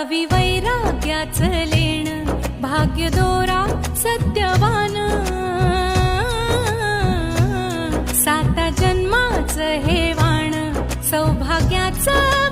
गावी वैराग्याचं लेण, भाग्य दोरा सत्यवान, साता जन्माचं हे वाण, सौभाग्याचं